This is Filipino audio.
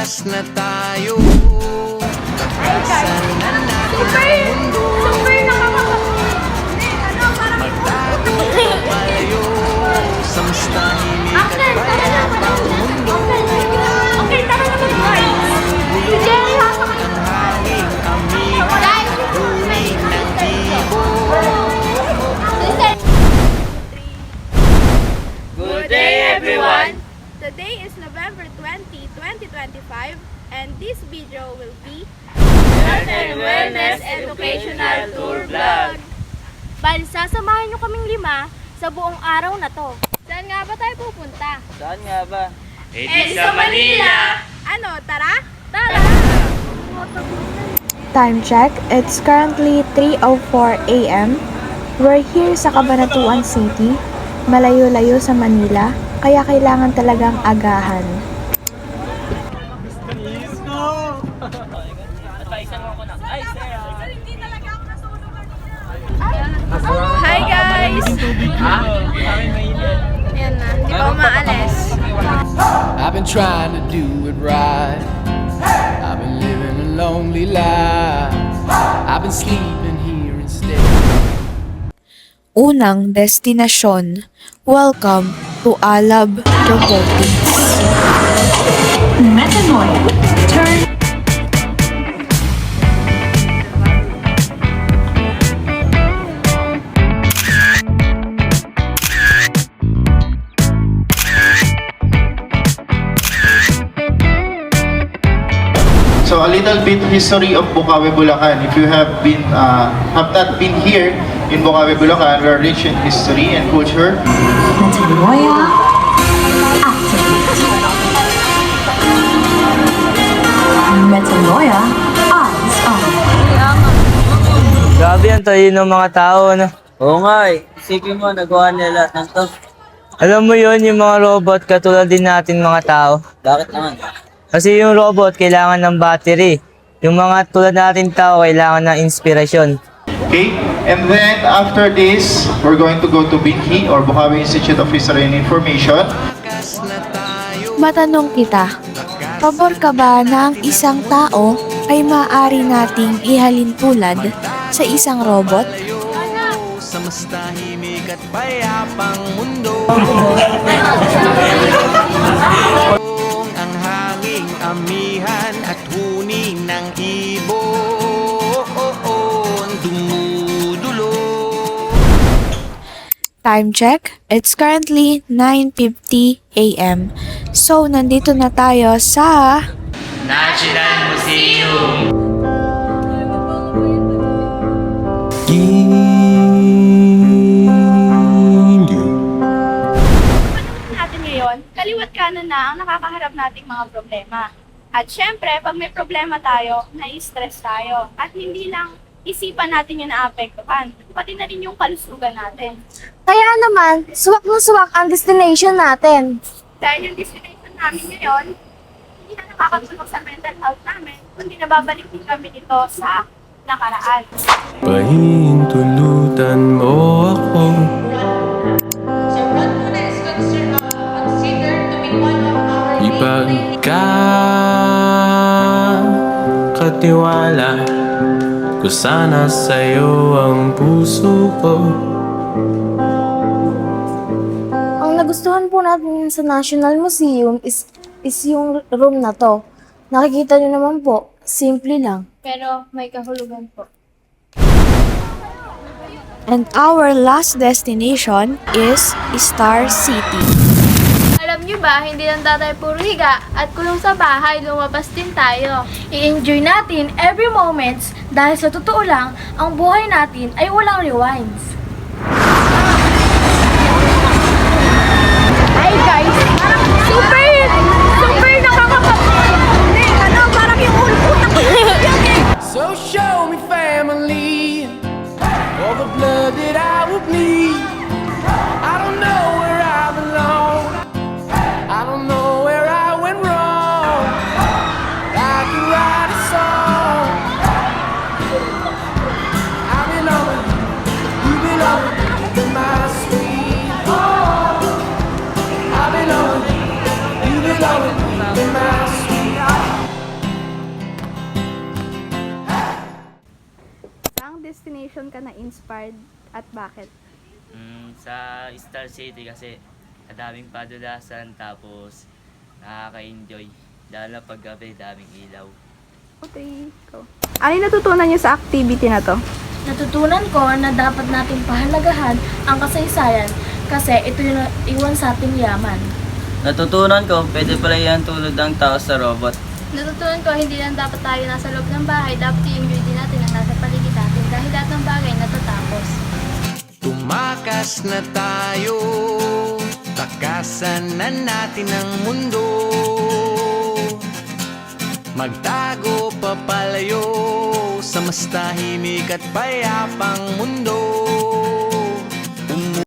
Wakas na tayo. Bakasan na natin ang mundo. Magtago na palayo sa mas tahimik at payapang mundo. Okay, tara naman guys. Si Jerry Ang hanging amihan at tunay ng ibon. Good day, everyone! Today is November 20, 2025, and this video will be Health and Wellness Educational Tour Vlog. Bali, sasamahan nyo kaming 5 sa buong araw na to. Saan nga ba tayo pupunta? Saan nga ba? Sa Manila! Ano, tara? Tara! Time check, it's currently 3:04 a.m. We're here sa Cabanatuan City, malayo-layo sa Manila, kaya kailangan talagang agahan. Hi guys! Ayan na, hindi pa umaalis. I've been trying to do it right. I've been living a lonely life. I've been sleeping here instead. Unang destinasyon, welcome to Alab Robotics. Metanoia. Turn. So a little bit history of Bukawi, Bulacan. If you have not been here in Bukawi, Bulacan, we are rich in history and culture. Metanoia. Activate. Metanoia. Eyes on. Grabe yan tayo ng mga tao, no? Oo nga eh. Isipin mo, nagawa nila lahat ng to. Alam mo yon yung mga robot katulad din natin mga tao. Bakit naman? Kasi yung robot kailangan ng battery. Yung mga tulad natin tao kailangan ng inspirasyon. Okay? And then after this, we're going to go to Binhi or Bukawi Institute of History and Information. Matanong kita, pabor ka ba na ang isang tao ay maaari nating ihalin tulad sa isang robot? Sa mas tahimik at payapang mundo. Ang hanging amihan at huni ng ibon dumudulo. Time check, it's currently 9:50 a.m. So, nandito na tayo sa National Museum! Natin ngayon, kaliwat kanan na ang nakakaharap nating mga problema. At syempre, pag may problema tayo, nai-stress tayo. At hindi lang isipan natin yung naapektuhan, pati na rin yung kalusugan natin. Kaya naman, suwak na suwak ang destination natin. Dahil yung destination namin ngayon, hindi na nakakatulog sa mental health namin, kundi nababalik din kami nito sa nakaraan. Pahintulutan mo ako. Ipagkatiwala ko sana sa'yo ang puso ko. Ang nagustuhan po natin sa National Museum is yung room na to. Nakikita niyo naman po, simple lang. Pero may kahulugan po. and our last destination is Star City. Alam nyo ba, hindi lang tayo puro higa at kulong sa bahay, lumabas din tayo. I-enjoy natin every moments dahil sa totoo lang, ang buhay natin ay walang rewinds. Hi guys! Super nakakapag... parang yung ulo-utak ko. So show me family, all the blood that I will bleed. I don't know where I belong, I don't know where I went wrong. I can write a song. I belong, you belong. destination ka na inspired at bakit? Sa Star City kasi daming padulasan tapos nakaka-enjoy. Lalo na paggabi, daming ilaw. Okay, go. Ano yung natutunan niyo sa activity na to? Natutunan ko na dapat natin pahalagahan ang kasaysayan kasi ito yung iwan sa ating yaman. Natutunan ko, pwede pala yan tulad ng tao sa robot. Natutunan ko, hindi lang dapat tayo nasa loob ng bahay, dapat i-enjoy din natin ang nasa paligid natin dahil lahat ng bagay natatapos. Tumakas na tayo, takasan na natin ang mundo. Magtago papalayo sa mas tahimik at payapang mundo.